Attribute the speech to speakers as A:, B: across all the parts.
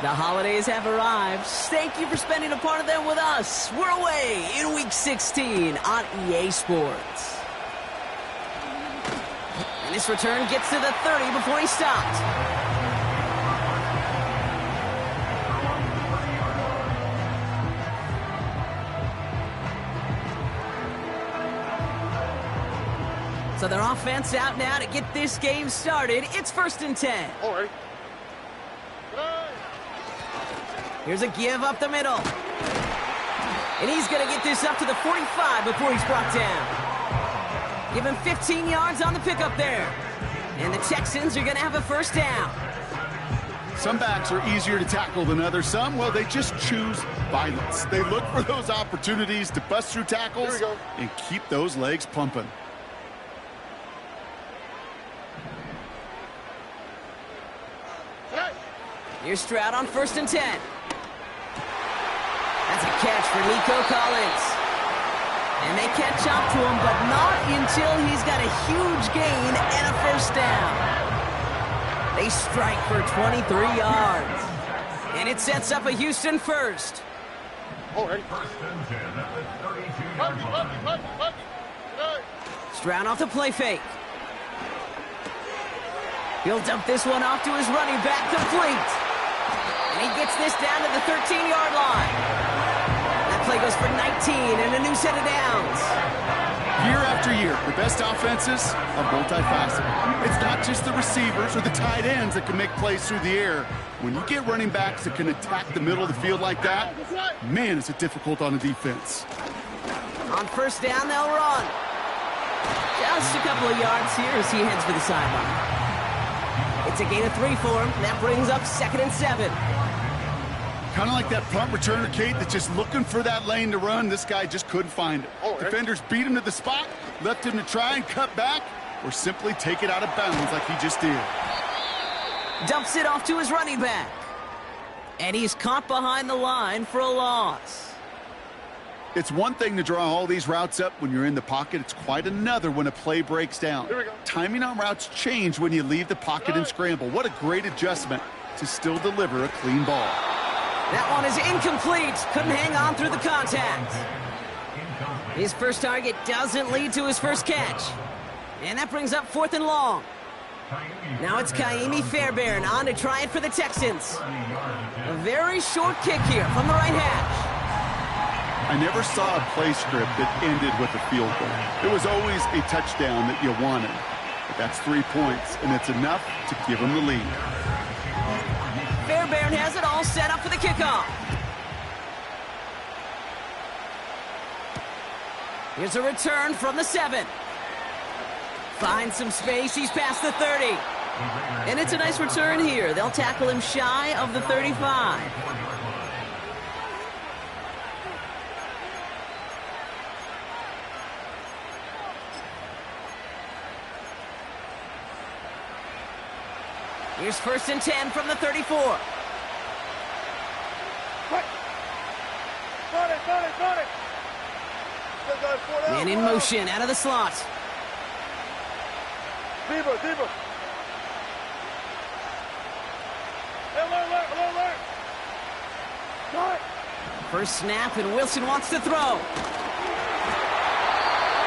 A: The holidays have arrived. Thank you for spending a part of them with us. We're away in Week 16 on EA Sports. And this return gets to the 30 before he stopped. So their offense out now to get this game started. It's 1st and 10.
B: All right.
A: Here's a give up the middle. And he's going to get this up to the 45 before he's brought down. Give him 15 yards on the pickup there. And the Texans are going to have a first down.
C: Some backs are easier to tackle than others. Some, well, they just choose violence. They look for those opportunities to bust through tackles and keep those legs pumping.
A: Here's Stroud on 1st and 10. That's a catch for Nico Collins. And they catch up to him, but not until he's got a huge gain and a first down. They strike for 23 yards. And it sets up a Houston first.
B: All right.
A: Stroud off the play fake. He'll dump this one off to his running back, complete. And he gets this down to the 13-yard line. That play goes for 19 and a new set of downs.
C: Year after year, the best offenses are multifaceted. It's not just the receivers or the tight ends that can make plays through the air. When you get running backs that can attack the middle of the field like that, man, is it difficult on the defense.
A: On first down, they'll run. Just a couple of yards here as he heads for the sideline. It's a gain of 3 for him. That brings up 2nd and 7.
C: Kind of like that punt returner, Kate, that's just looking for that lane to run. This guy just couldn't find it. Defenders beat him to the spot, left him to try and cut back, or simply take it out of bounds like he just did.
A: Dumps it off to his running back. And he's caught behind the line for a loss.
C: It's one thing to draw all these routes up when you're in the pocket. It's quite another when a play breaks down. Timing on routes change when you leave the pocket and scramble. What a great adjustment to still deliver a clean ball.
A: That one is incomplete. Couldn't hang on through the contact. His first target doesn't lead to his first catch. And that brings up 4th and long. Now it's Kaimi Fairbairn on to try it for the Texans. A very short kick here from the right hash.
C: I never saw a play script that ended with a field goal. It was always a touchdown that you wanted. But that's 3 points, and it's enough to give them the lead.
A: Fairbairn has it all set up for the kickoff. Here's a return from the 7. Finds some space. He's past the 30. And it's a nice return here. They'll tackle him shy of the 35. Here's 1st and 10 from the 34. Man in motion out of the slot.
B: Deeper.
A: First snap, and Wilson wants to throw.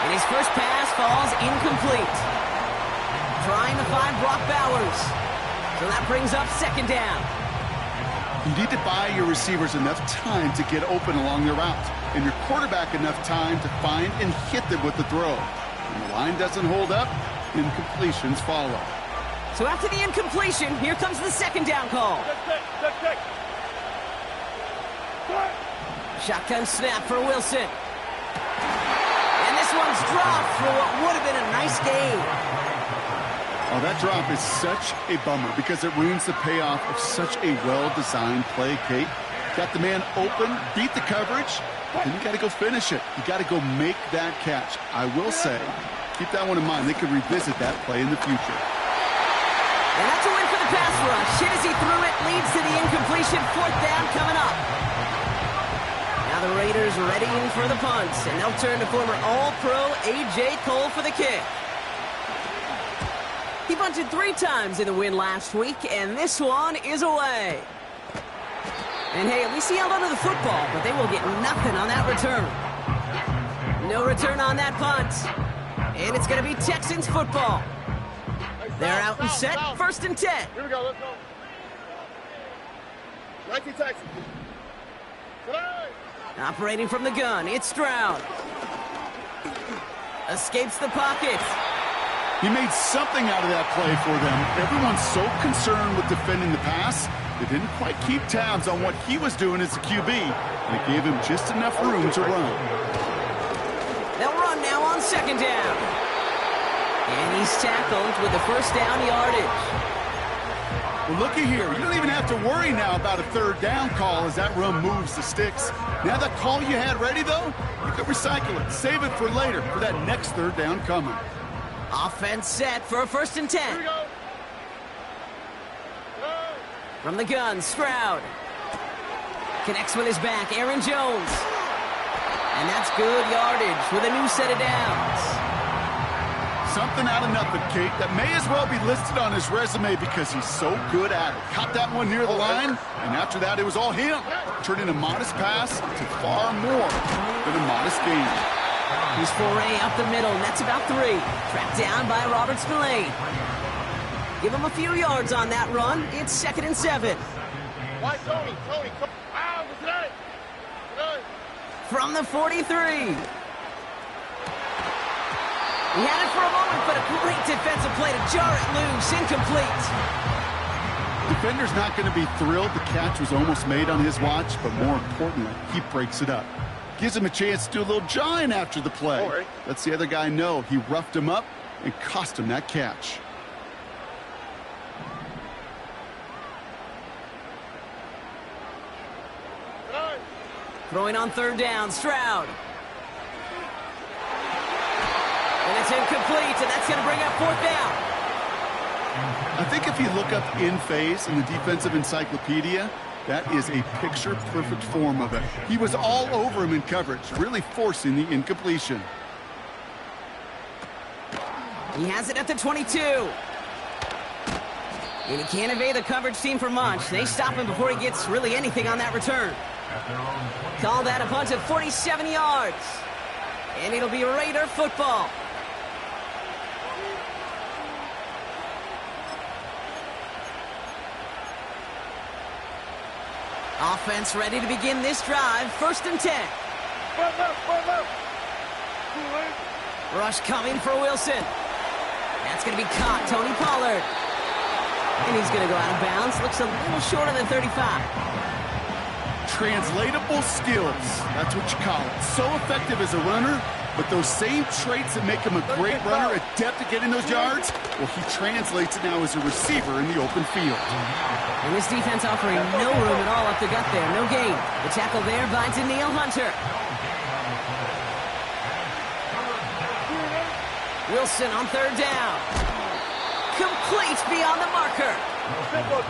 A: And his first pass falls incomplete. Trying to find Brock Bowers. So that brings up 2nd down.
C: You need to buy your receivers enough time to get open along their route, and your quarterback enough time to find and hit them with the throw. When the line doesn't hold up, incompletions follow.
A: So after the incompletion, here comes the 2nd down call.
B: Check.
A: Shotgun snap for Wilson. And this one's dropped for what would have been a nice gain.
C: Oh, that drop is such a bummer because it ruins the payoff of such a well-designed play, Kate. Got the man open, beat the coverage, then you got to go finish it. You got to go make that catch. I will say, keep that one in mind. They could revisit that play in the future.
A: And that's a win for the pass rush. Hit as he threw it, leads to the incompletion. 4th down coming up. Now the Raiders readying for the punts, and they'll turn to former All-Pro A.J. Cole for the kick. He punted 3 times in the win last week, and this one is away. And hey, at least he held onto the football, but they will get nothing on that return. No return on that punt. And it's going to be Texans football. They're out and set, 1st and 10.
B: Here we go, let's go. 19 Texans.
A: Operating from the gun, it's Stroud. Escapes the pocket.
C: He made something out of that play for them. Everyone's so concerned with defending the pass, they didn't quite keep tabs on what he was doing as a QB. And it gave him just enough room to run.
A: They'll run now on 2nd down. And he's tackled with the 1st down yardage.
C: Well, looky here. You don't even have to worry now about a 3rd down call as that run moves the sticks. Now that call you had ready, though, you can recycle it. Save it for later for that next 3rd down coming.
A: Offense set for a 1st and 10.
B: Here we go.
A: From the gun, Stroud. Connects with his back, Aaron Jones. And that's good yardage with a new set of downs.
C: Something out of nothing, Kate, that may as well be listed on his resume because he's so good at it. Caught that one near the line, and after that, it was all him. Turning a modest pass to far more than a modest gain.
A: His foray up the middle, nets about 3. Tracked down by Robert Spillane. Give him a few yards on that run. It's 2nd and 7.
B: Why, Tony, come on, today.
A: From the 43. He had it for a moment, but a great defensive play to jar it loose. Incomplete.
C: Defender's not going to be thrilled the catch was almost made on his watch, but more importantly, he breaks it up. Gives him a chance to do a little jawing after the play. Lets the other guy know he roughed him up and cost him that catch.
A: Throwing on 3rd down, Stroud. And it's incomplete, and that's going to bring up 4th down.
C: I think if you look up in phase in the defensive encyclopedia, that is a picture-perfect form of it. He was all over him in coverage, really forcing the incompletion.
A: He has it at the 22. And he can't evade the coverage team for much. They stop him before he gets really anything on that return. Call that a punt of 47 yards. And it'll be Raider football. Offense ready to begin this drive. 1st and 10. Rush coming for Wilson. That's going to be caught. Tony Pollard. And he's going to go out of bounds. Looks a little short of the 35.
C: Translatable skills. That's what you call it. So effective as a runner, but those same traits that make him a great runner, adept at getting those yards, well, he translates it now as a receiver in the open field.
A: And this defense offering no room at all up the gut there. No gain. The tackle there by Daniil Hunter. Wilson on 3rd down. Complete beyond the marker.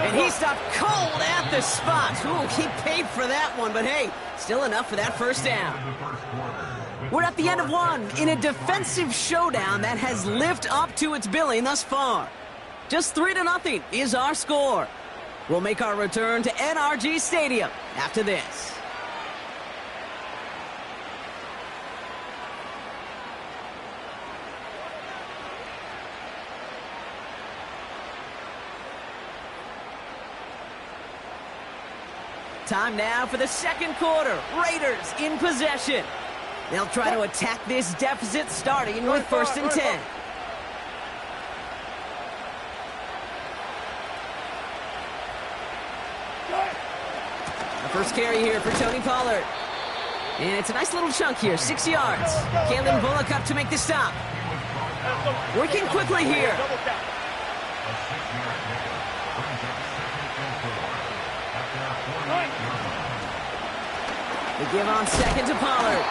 A: And he stopped cold at the spot. Ooh, he paid for that one, but hey, still enough for that 1st down. We're at the end of one in a defensive showdown that has lived up to its billing thus far. Just 3-0 is our score. We'll make our return to NRG Stadium after this. Time now for the 2nd quarter. Raiders in possession. They'll try to attack this deficit starting with 1st and 10. The first carry here for Tony Pollard. And it's a nice little chunk here, 6 yards. Kalen Bullock up to make the stop. Working quickly here. They give on 2nd to Pollard.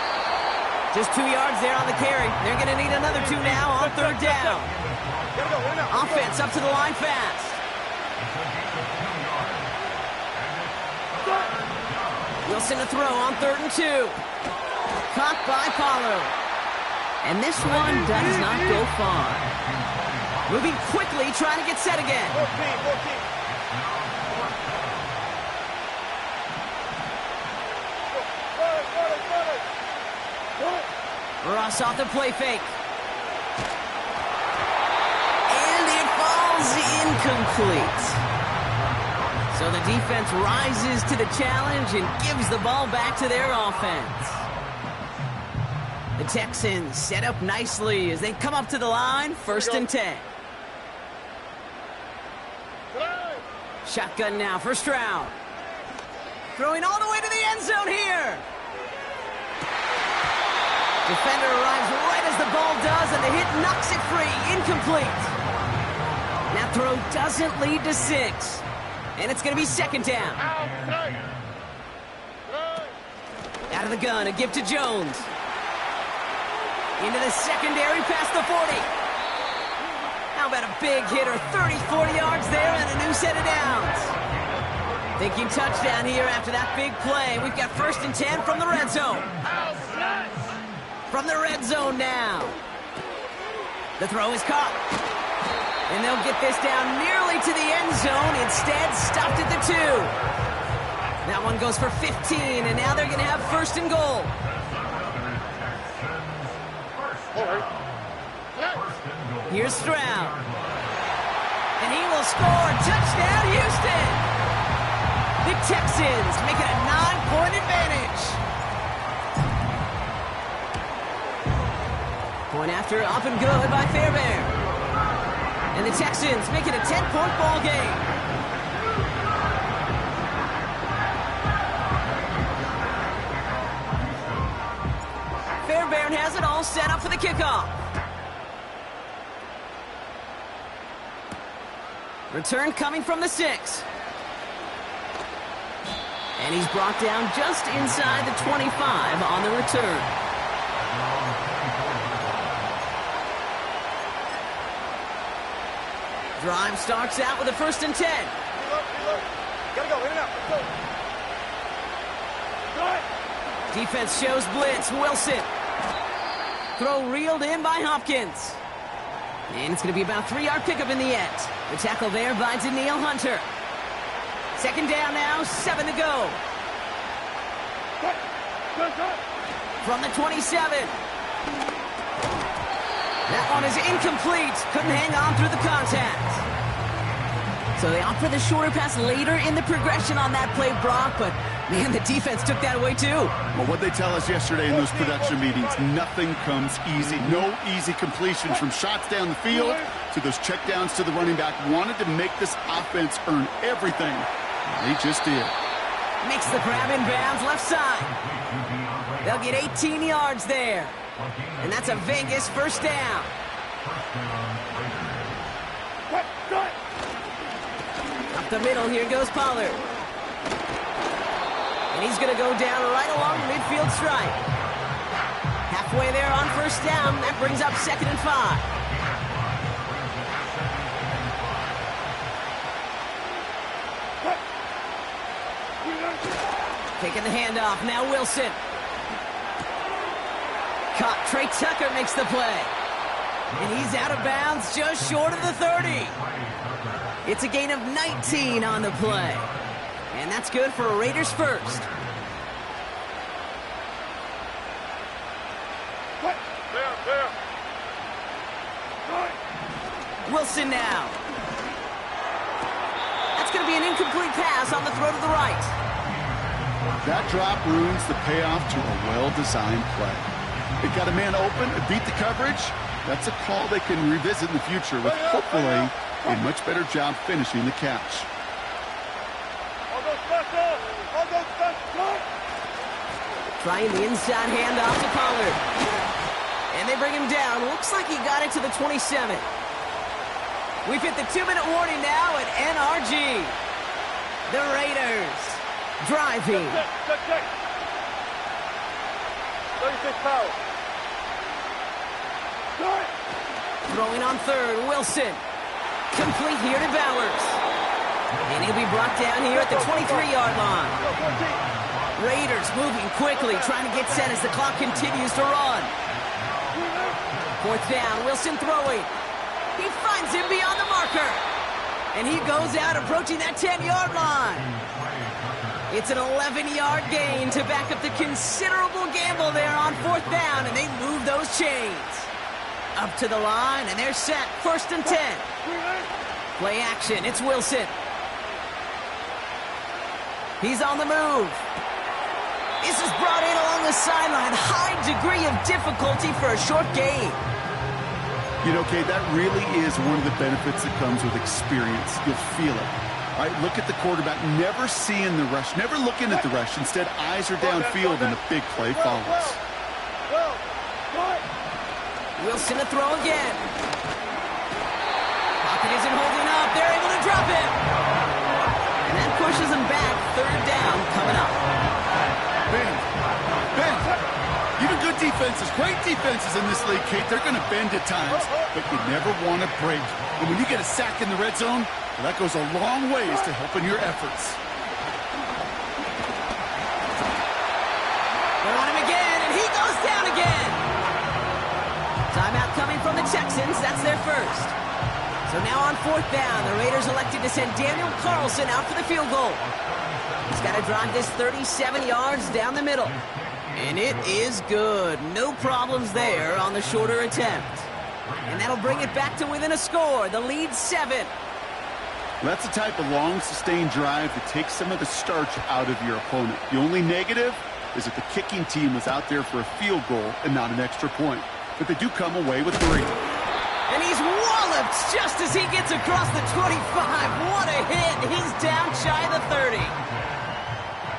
A: Just 2 yards there on the carry. They're going to need another 2 now on 3rd down. Offense up to the line fast. Wilson to throw on 3rd and 2. Caught by Pollard. And this one does not go far. Moving quickly, trying to get set again.
B: 14.
A: Cross off the play fake. And it falls incomplete. So the defense rises to the challenge and gives the ball back to their offense. The Texans set up nicely as they come up to the line, 1st and 10. Shotgun now, first round. Throwing all the way to the end zone here. Defender arrives right as the ball does, and the hit knocks it free. Incomplete. That throw doesn't lead to 6. And it's going to be 2nd down. Out of the gun, a give to Jones. Into the secondary, past the 40. How about a big hitter, 30, 40 yards there, and a new set of downs. Thinking touchdown here after that big play. We've got 1st and 10 from the red zone. From the red zone now. The throw is caught. And they'll get this down nearly to the end zone. Instead, stopped at the 2. That one goes for 15, and now they're going to have 1st and goal. Here's Stroud. And he will score. Touchdown, Houston. The Texans make it a 9-point advantage. Point after, up and good by Fairbairn. And the Texans make it a 10-point ball game. Fairbairn has it all set up for the kickoff. Return coming from the 6. And he's brought down just inside the 25 on the return. Drive starts out with a 1st and 10.
B: Gotta go, in and out. Let's go.
A: Defense shows blitz. Wilson. Throw reeled in by Hopkins. And it's going to be about a 3-yard pickup in the end. The tackle there by Danielle Hunter. 2nd down now, 7 to go. From the 27. That one is incomplete. Couldn't hang on through the contact. So they opt for the shorter pass later in the progression on that play, Brock, but man, the defense took that away too.
C: Well, what they tell us yesterday in those production meetings, nothing comes easy. No easy completions from shots down the field to those checkdowns to the running back. Wanted to make this offense earn everything. They just did.
A: Makes the grab in bounds left side. They'll get 18 yards there. And that's a Vegas 1st down. Up the middle, here goes Pollard. And he's going to go down right along the midfield stripe. Halfway there on 1st down. That brings up 2nd and 5. Taking the handoff. Now Wilson. Caught. Trey Tucker makes the play. And he's out of bounds just short of the 30. It's a gain of 19 on the play. And that's good for a Raiders 1st. Wilson now. That's going to be an incomplete pass on the throw to the right.
C: That drop ruins the payoff to a well-designed play. It got a man open, it beat the coverage. That's a call they can revisit in the future with hopefully a much better job finishing the catch.
A: Trying the inside handoff to Pollard. And they bring him down. Looks like he got it to the 27. We've hit the 2-minute warning now at NRG. The Raiders driving.
B: 36 power.
A: Throwing on 3rd, Wilson. Complete here to Bowers. And he'll be brought down here at the 23-yard line. Raiders moving quickly, trying to get set as the clock continues to run. 4th down, Wilson throwing. He finds him beyond the marker. And he goes out approaching that 10-yard line. It's an 11-yard gain to back up the considerable gamble there on 4th down, and they move those chains. Up to the line, and they're set. 1st and 10. Play action. It's Wilson. He's on the move. This is brought in along the sideline. High degree of difficulty for a short gain.
C: You know, Kate, that really is one of the benefits that comes with experience. You'll feel it. All right, look at the quarterback, never seeing the rush, never looking at the rush. Instead, eyes are downfield, and the big play follows.
A: Wilson to throw again. Pocket isn't holding up. They're able to drop him. And that pushes him back. 3rd down coming up.
C: Bend. Even good defenses, great defenses in this league, Kate, they're going to bend at times, but you never want to break. And when you get a sack in the red zone, well, that goes a long ways to helping your efforts.
A: They're on him again, and he goes down again. Timeout coming from the Texans. That's their first. So now on 4th down, the Raiders elected to send Daniel Carlson out for the field goal. He's got to drive this 37 yards down the middle. And it is good. No problems there on the shorter attempt. And that'll bring it back to within a score. The lead's 7.
C: That's the type of long, sustained drive that takes some of the starch out of your opponent. The only negative is that the kicking team was out there for a field goal and not an extra point. But they do come away with 3.
A: And he's walloped just as he gets across the 25. What a hit. He's down shy of the 30.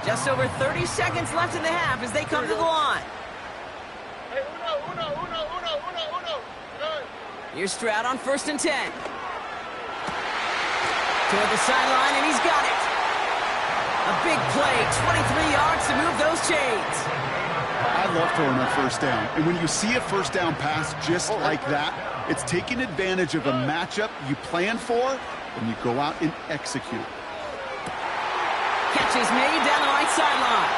A: Just over 30 seconds left in the half as they come to the line. Here's Stroud on 1st and 10. Toward the sideline, and he's got it. A big play, 23 yards to move those chains.
C: I love throwing on 1st down. And when you see a 1st down pass just like that, it's taking advantage of a matchup you plan for, and you go out and execute.
A: Catch is made down the right sideline.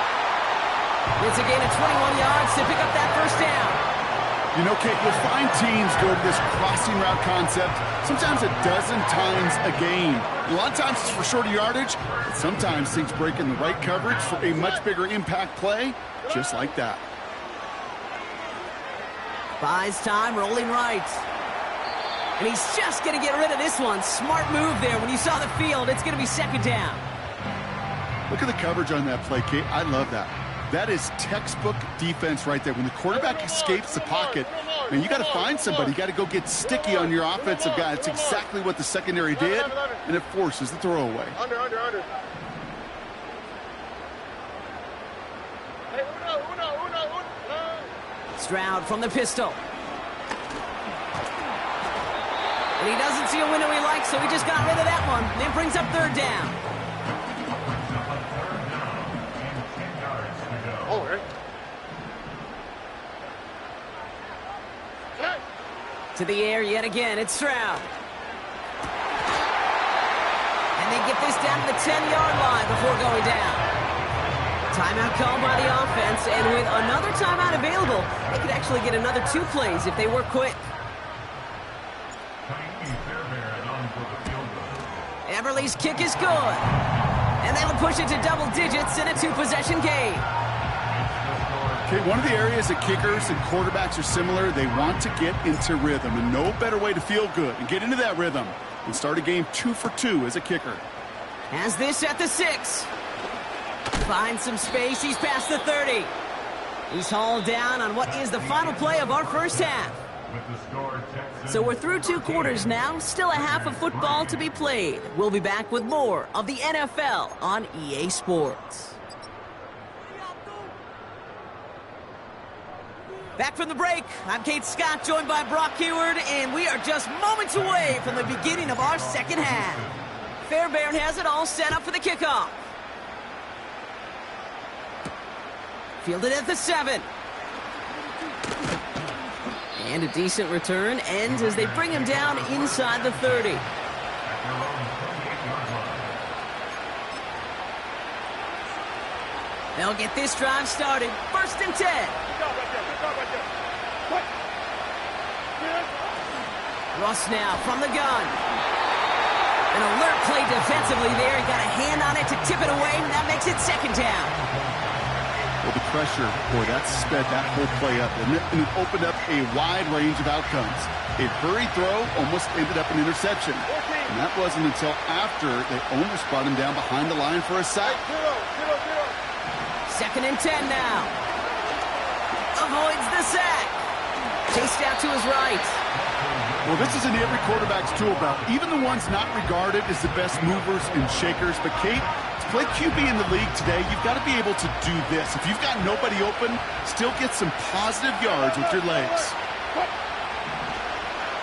A: It's a gain of 21 yards to pick up that 1st down.
C: You know, Kate, you'll find teams go to this crossing route concept sometimes a dozen times a game. A lot of times it's for shorter yardage, but sometimes things break in the right coverage for a much bigger impact play, just like that.
A: Buys time, rolling right. And he's just going to get rid of this one. Smart move there. When you saw the field, it's going to be 2nd down.
C: Look at the coverage on that play, Kate. I love that. That is textbook defense right there. When the quarterback escapes the pocket, man, you got to find somebody. You got to go get sticky on your offensive guy. It's exactly what the secondary did, and it forces the throwaway.
B: Under.
A: Stroud from the pistol. And he doesn't see a window he likes, so he just got rid of that one. Then brings up 3rd down. To the air yet again, it's Stroud. And they get this down to the 10-yard line before going down. Timeout called by the offense, and with another timeout available, they could actually get another 2 plays if they work quick. Everly's kick is good. And that'll push it to double digits in a 2-possession game.
C: Okay, one of the areas that kickers and quarterbacks are similar, they want to get into rhythm, and no better way to feel good and get into that rhythm than start a game 2 for 2 as a kicker.
A: Has this at the 6. Finds some space, he's past the 30. He's hauled down on what is the final play of our first half. So we're through 2 quarters now, still a half of football to be played. We'll be back with more of the NFL on EA Sports. Back from the break, I'm Kate Scott, joined by Brock Heward, and we are just moments away from the beginning of our second half. Fairbairn has it all set up for the kickoff. Fielded at the 7. And a decent return ends as they bring him down inside the 30. They'll get this drive started. 1st and 10. Russ now from the gun. An alert play defensively there. He got a hand on it to tip it away, and that makes it second down.
C: Well, the pressure, boy, that sped that whole play up, and it opened up a wide range of outcomes. A hurried throw almost ended up an interception. And that wasn't until after they almost brought him down behind the line for a sack.
A: 2nd and 10 now. Avoids the sack. Chased out to his right.
C: Well, this is in every quarterback's tool belt, even the ones not regarded as the best movers and shakers. But, Kate, to play QB in the league today, you've got to be able to do this. If you've got nobody open, still get some positive yards with your legs.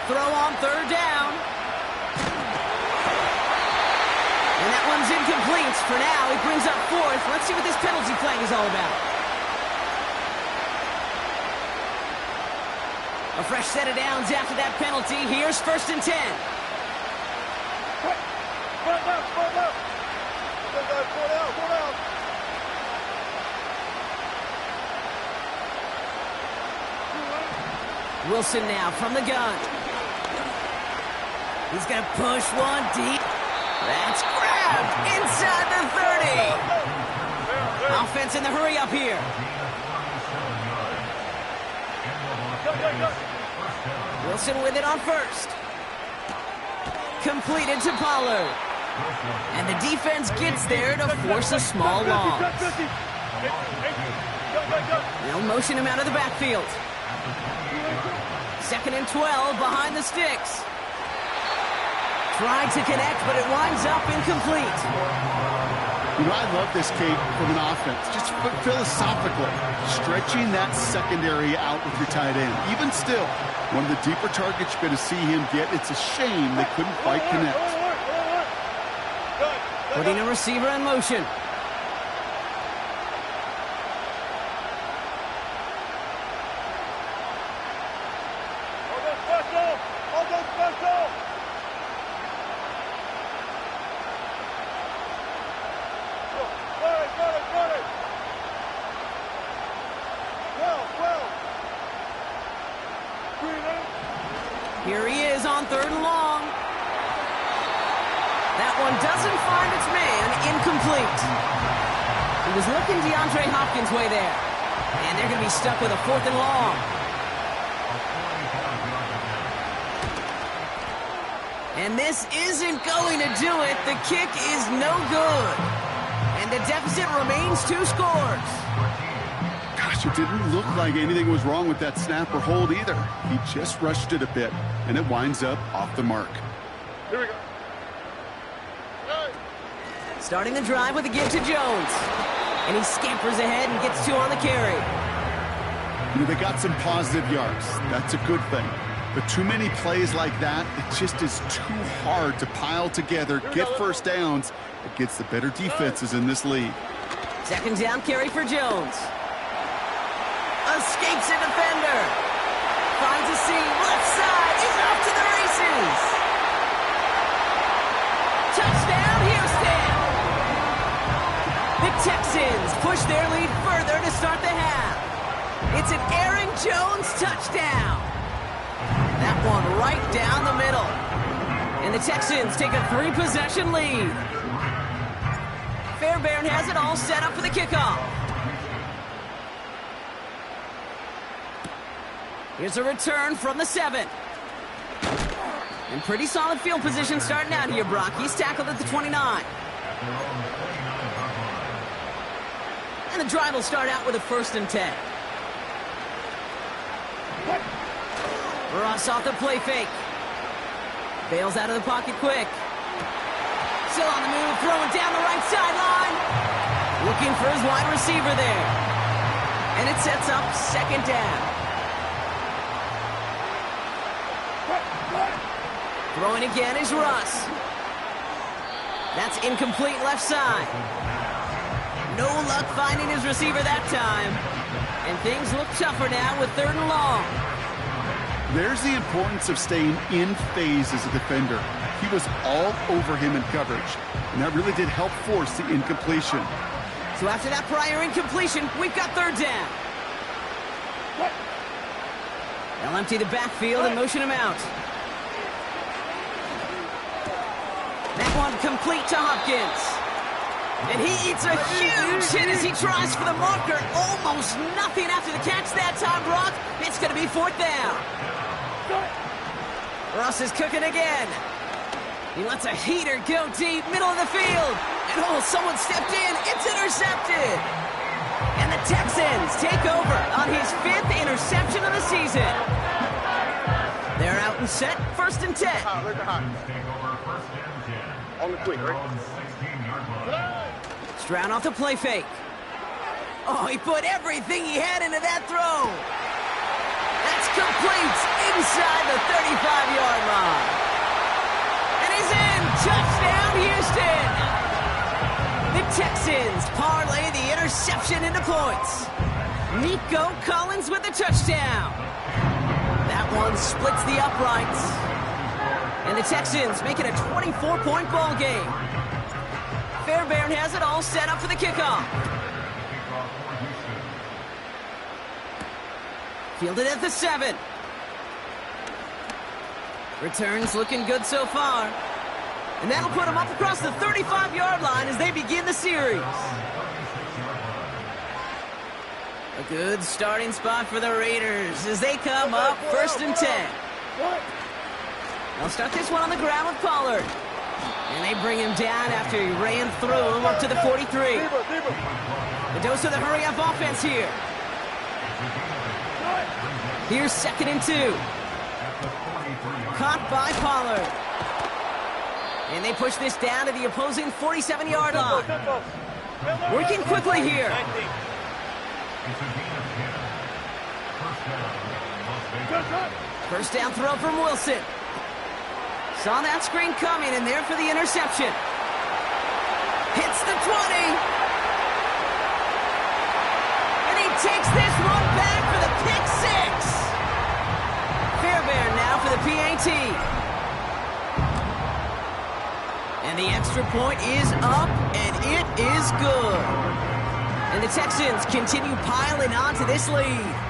A: Throw on 3rd down. And that one's incomplete. For now, he brings up 4th. Let's see what this penalty flag is all about. A fresh set of downs after that penalty. Here's 1st and 10. Wilson now from the gun. He's going to push one deep. That's grabbed inside the 30. Offense in the hurry up here. Wilson with it on 1st. Completed to Pollard. And the defense gets there to force a small loss. They'll motion him out of the backfield. 2nd and 12 behind the sticks. Tried to connect, but it winds up incomplete.
C: You know, I love this, Kate, from an offense. Just philosophically, stretching that secondary out with your tight end. Even still, one of the deeper targets you're going to see him get. It's a shame they couldn't quite connect.
A: Putting a receiver in motion. Here he is on 3rd and long. That one doesn't find its man. Incomplete. He was looking DeAndre Hopkins' way there. And they're going to be stuck with a 4th and long. And this isn't going to do it. The kick is no good. And the deficit remains 2 scores.
C: Gosh, it didn't look like anything was wrong with that snap or hold either. He just rushed it a bit, and it winds up off the mark.
B: Here we go.
A: Starting the drive with a give to Jones. And he scampers ahead and gets 2 on the carry.
C: You know, they got some positive yards. That's a good thing. But too many plays like that, it just is too hard to pile together, get first downs against the better defenses in this league.
A: 2nd down carry for Jones. Escapes a defender. Finds a seam. Left side. He's off to the races. Touchdown, Houston. The Texans push their lead further to start the half. It's an Aaron Jones touchdown. That one right down the middle. And the Texans take a 3-possession lead. Fairbairn has it all set up for the kickoff. Here's a return from the 7. And pretty solid field position starting out here, Brock. He's tackled at the 29. And the drive will start out with a 1st and 10. Ross off the play fake. Bails out of the pocket quick. Still on the move, throwing down the right sideline. Looking for his wide receiver there. And it sets up 2nd down. Throwing again is Russ. That's incomplete left side. No luck finding his receiver that time. And things look tougher now with 3rd and long.
C: There's the importance of staying in phase as a defender. He was all over him in coverage, and that really did help force the incompletion.
A: So after that prior incompletion, we've got 3rd down. They'll empty the backfield and motion him out. That one complete to Hopkins. And he eats a huge hit as he tries for the marker. Almost nothing after the catch that time, Brock. It's going to be 4th down. Russ is cooking again. He lets a heater go deep, middle of the field. And oh, someone stepped in. It's intercepted. And the Texans take over on his 5th interception of the season. They're out and set, 1st and 10.
B: On the quick, right?
A: Stroud off the play fake. Oh, he put everything he had into that throw. That's complete inside the 35-yard line. And he's in. Touchdown, Houston. The Texans parlay the interception into points. Nico Collins with the touchdown. That one splits the uprights. And the Texans make it a 24-point ball game. Fairbairn has it all set up for the kickoff. Fielded at the 7. Returns looking good so far. And that'll put them up across the 35-yard line as they begin the series. A good starting spot for the Raiders as they come up 1st and 10. They'll start this one on the ground with Pollard. And they bring him down after he ran through him up to the 43. The dose of the hurry-up offense here. Here's 2nd and 2. Caught by Pollard. And they push this down to the opposing 47-yard line. Working quickly here. First down throw from Wilson. Saw that screen coming, and there for the interception. Hits the 20. And he takes this one back for the pick 6. Fairbairn now for the PAT. And the extra point is up, and it is good. And the Texans continue piling on to this lead.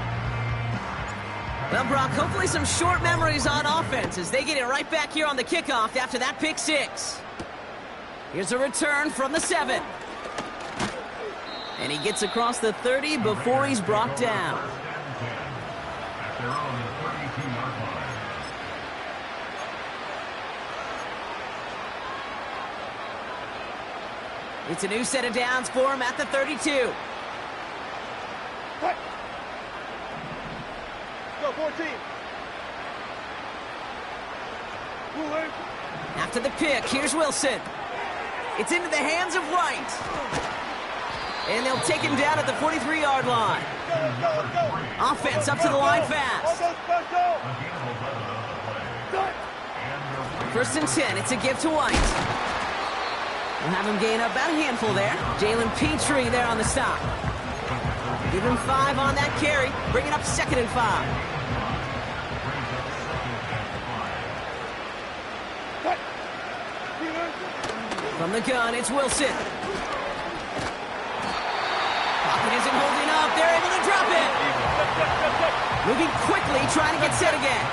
A: Well, Brock, hopefully some short memories on offense as they get it right back here on the kickoff after that pick 6. Here's a return from the 7. And he gets across the 30 before he's brought down. It's a new set of downs for him at the 32.
B: Cut. Go, 14.
A: After the pick, here's Wilson. It's into the hands of White. And they'll take him down at the 43-yard line.
B: Go.
A: Offense up to the line fast. First and 10, it's a give to White. We'll have him gain up about a handful there. Jalen Petrie there on the stop. Give him 5 on that carry. Bring it up 2nd and 5. From the gun, it's Wilson. Pocket isn't holding up. They're able to drop it. Moving quickly, trying to get set again.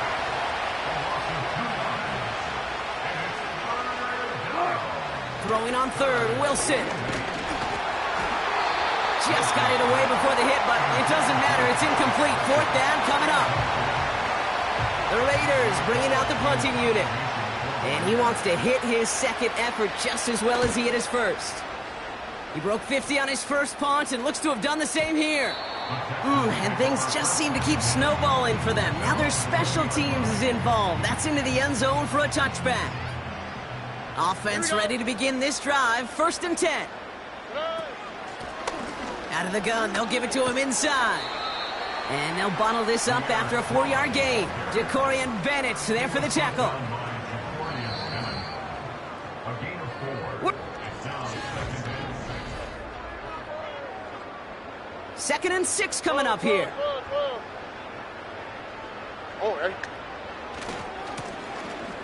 A: Throwing on 3rd, Wilson. Just got it away before the hit, but it doesn't matter. It's incomplete. 4th down coming up. The Raiders bringing out the punting unit. And he wants to hit his 2nd effort just as well as he hit his 1st. He broke 50 on his 1st punt and looks to have done the same here. And things just seem to keep snowballing for them. Now their special teams is involved. That's into the end zone for a touchback. Offense ready to begin this drive. 1st and 10. Out of the gun, they'll give it to him inside. And they'll bottle this up after a 4-yard gain. Jacorian Bennett there for the tackle. 2nd and 6 coming up here.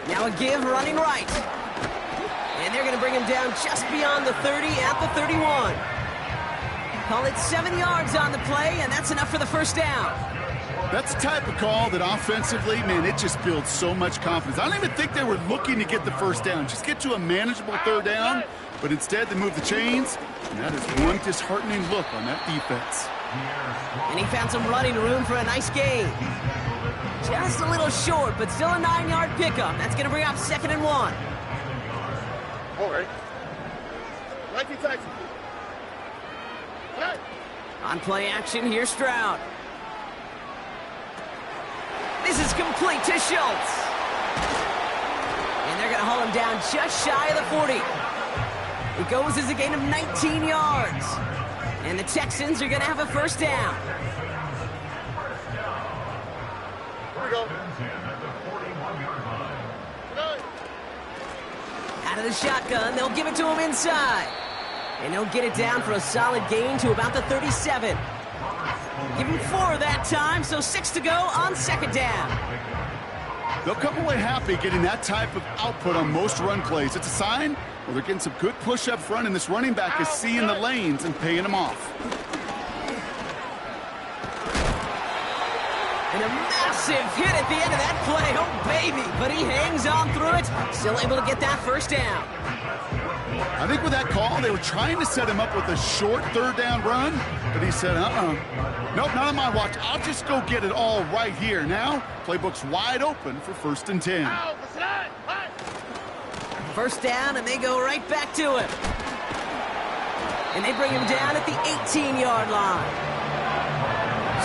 A: Now a give running right. And they're going to bring him down just beyond the 30 at the 31. Call it 7 yards on the play, and that's enough for the 1st down.
C: That's the type of call that offensively, man, it just builds so much confidence. I don't even think they were looking to get the first down. Just get to a manageable third down, but instead they move the chains, and that is one disheartening look on that defense.
A: And he found some running room for a nice gain. Just a little short, but still a 9-yard pickup. That's going to bring up 2nd and 1.
B: All right. 19 Texas. Hey.
A: On play action, here's Stroud. This is complete to Schultz. And they're going to haul him down just shy of the 40. It goes as a gain of 19 yards. And the Texans are going to have a first down.
B: Here we go.
A: Out of the shotgun, they'll give it to him inside. And they'll get it down for a solid gain to about the 37. Give him 4 that time, so 6 to go on 2nd down.
C: They'll come away happy getting that type of output on most run plays. It's a sign, well, they're getting some good push up front, and this running back is seeing the lanes and paying them off.
A: And a massive hit at the end of that play. Oh, baby. But he hangs on through it. Still able to get that first down.
C: I think with that call, they were trying to set him up with a short third down run, but he said, nope, not on my watch. I'll just go get it all right here. Now, playbook's wide open for 1st and 10.
A: First down, and they go right back to him. And they bring him down at the 18-yard line.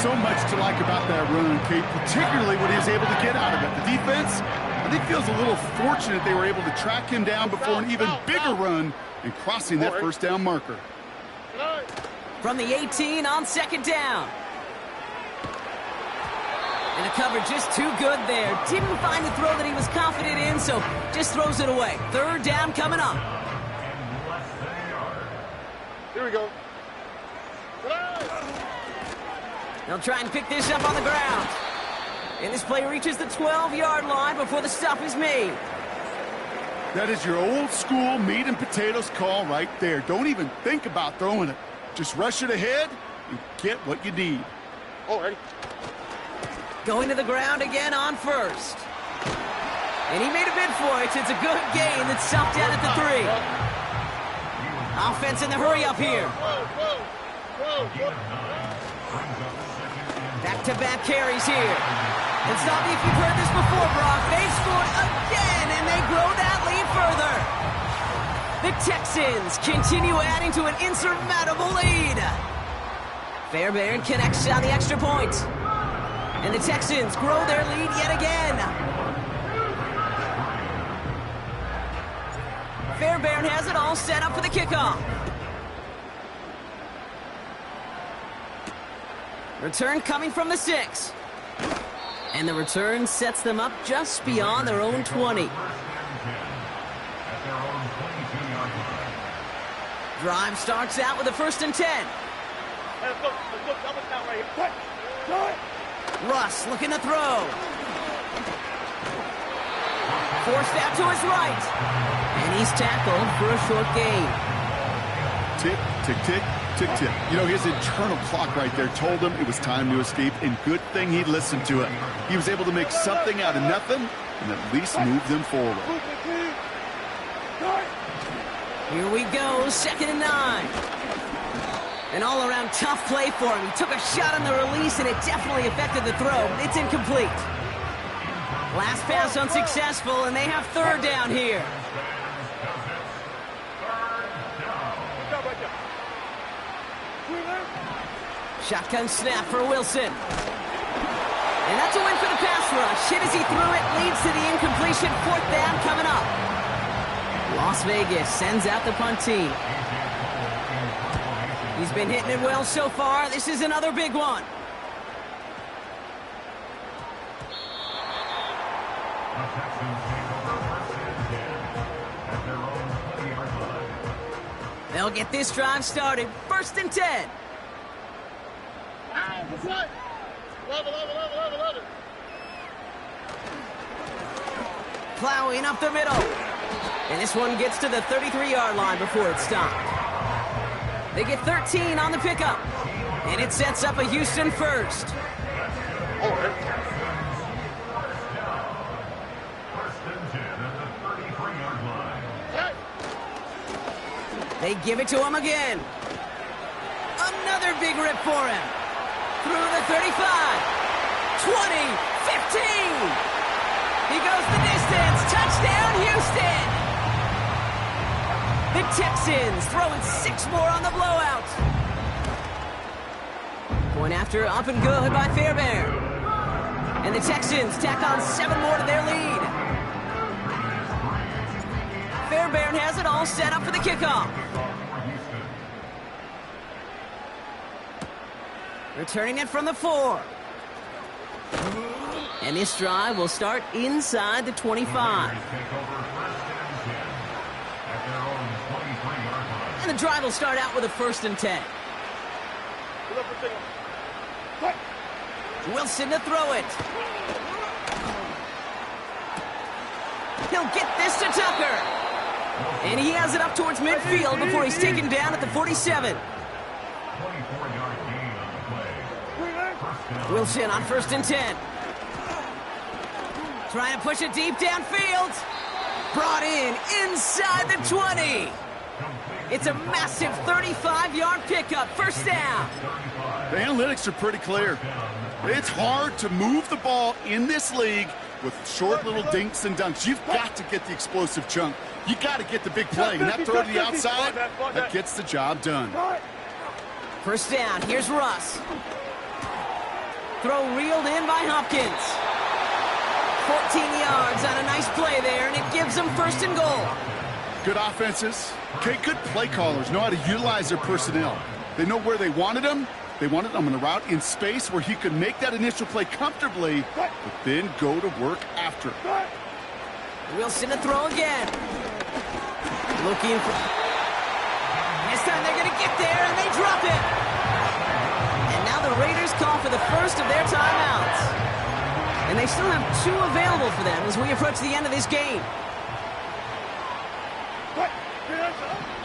C: So much to like about that run, Kate, particularly what he was able to get out of it. The defense, I think, feels a little fortunate they were able to track him down before an even bigger run and crossing that first down marker.
A: From the 18 on 2nd down. And the coverage just too good there. Didn't find the throw that he was confident in, so just throws it away. 3rd down coming up.
B: Here we go.
A: They'll try and pick this up on the ground. And this play reaches the 12-yard line before the stop is made.
C: That is your old school meat and potatoes call right there. Don't even think about throwing it. Just rush it ahead and get what you need.
B: All right.
A: Going to the ground again on 1st. And he made a bid for it. It's a good gain that's stopped down at the 3. Offense in the hurry up here. Back-to-back carries here. And stop me if you've heard this before, Brock. They've scored again, and they grow that lead further. The Texans continue adding to an insurmountable lead. Fairbairn connects on the extra point. And the Texans grow their lead yet again. Fairbairn has it all set up for the kickoff. Return coming from the 6. And the return sets them up just beyond their own 20. Drive starts out with a 1st and 10.
B: Let's go. Double count right here.
A: Russ looking to throw. Forced out to his right. And he's tackled for a short gain.
C: Tick, tick, tick, tick, tick. You know, his internal clock right there told him it was time to escape, and good thing he listened to it. He was able to make something out of nothing and at least move them forward.
A: Here we go, 2nd and 9. An all-around tough play for him. He took a shot on the release, and it definitely affected the throw. It's incomplete. Last pass unsuccessful, and they have 3rd down here. Shotgun snap for Wilson. And that's a win for the pass rush. Hit as he threw it, leads to the incompletion. 4th down coming up. Las Vegas sends out the punt team. He's been hitting it well so far. This is another big one. They'll get this drive started. 1st and 10.
B: Love it.
A: Plowing up the middle. And this one gets to the 33-yard line before it's stopped. They get 13 on the pickup. And it sets up a Houston 1st.
B: Oh, already?
A: They give it to him again. Another big rip for him. Through the 35, 20, 15. He goes the distance. Touchdown, Houston. The Texans throwing 6 more on the blowout. Point after up and good by Fairbairn. And the Texans tack on 7 more to their lead. Fairbairn has it all set up for the kickoff. Returning it from the 4. And this drive will start inside the 25. And the drive will start out with a 1st and 10. Wilson to throw it. He'll get this to Tucker. And he has it up towards midfield before he's taken down at the 47. Wilson on 1st and 10. Trying to push it deep downfield. Brought in inside the 20. It's a massive 35-yard pickup. 1st down.
C: The analytics are pretty clear. It's hard to move the ball in this league with short little dinks and dunks. You've got to get the explosive chunk. You got to get the big play. And that throw to the outside, that gets the job done.
A: 1st down. Here's Russ. Throw reeled in by Hopkins. 14 yards on a nice play there, and it gives them 1st and goal.
C: Good offenses. Okay, good play callers know how to utilize their personnel. They know where they wanted them. They wanted them on a route in space where he could make that initial play comfortably, but then go to work after.
A: Wilson to throw again. Looking for... This time they're going to get there, and they drop it. And now the Raiders call for the 1st of their timeouts. And they still have 2 available for them as we approach the end of this game.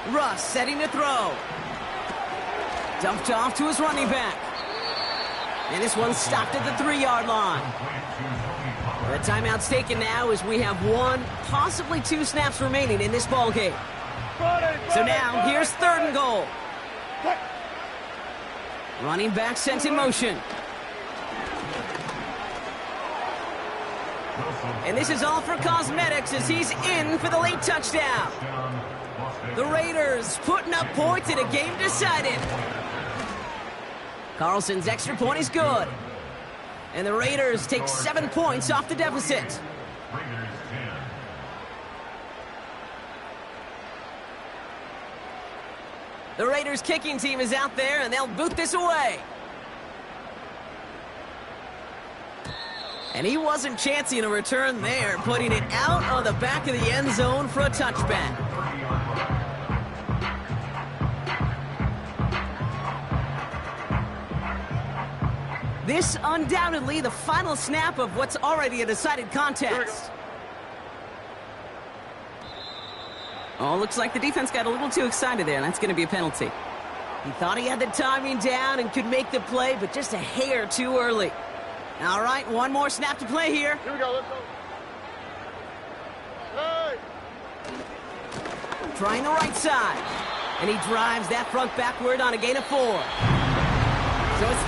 A: Russ setting to throw. Dumped off to his running back. And this one stopped at the 3-yard line. The timeout's taken now as we have 1, possibly 2 snaps remaining in this ball game. So now, here's 3rd and goal. Running back sent in motion. And this is all for cosmetics as he's in for the late touchdown. The Raiders putting up points in a game decided. Carlson's extra point is good. And the Raiders take 7 points off the deficit. The Raiders kicking team is out there, and they'll boot this away. And he wasn't chancing a return there, putting it out on the back of the end zone for a touchback. This undoubtedly the final snap of what's already a decided contest. Oh, looks like the defense got a little too excited there, and that's going to be a penalty. He thought he had the timing down and could make the play, but just a hair too early. All right, 1 more snap to play here.
B: Here we go, let's go. Hey!
A: Trying the right side. And he drives that front backward on a gain of 4. So it's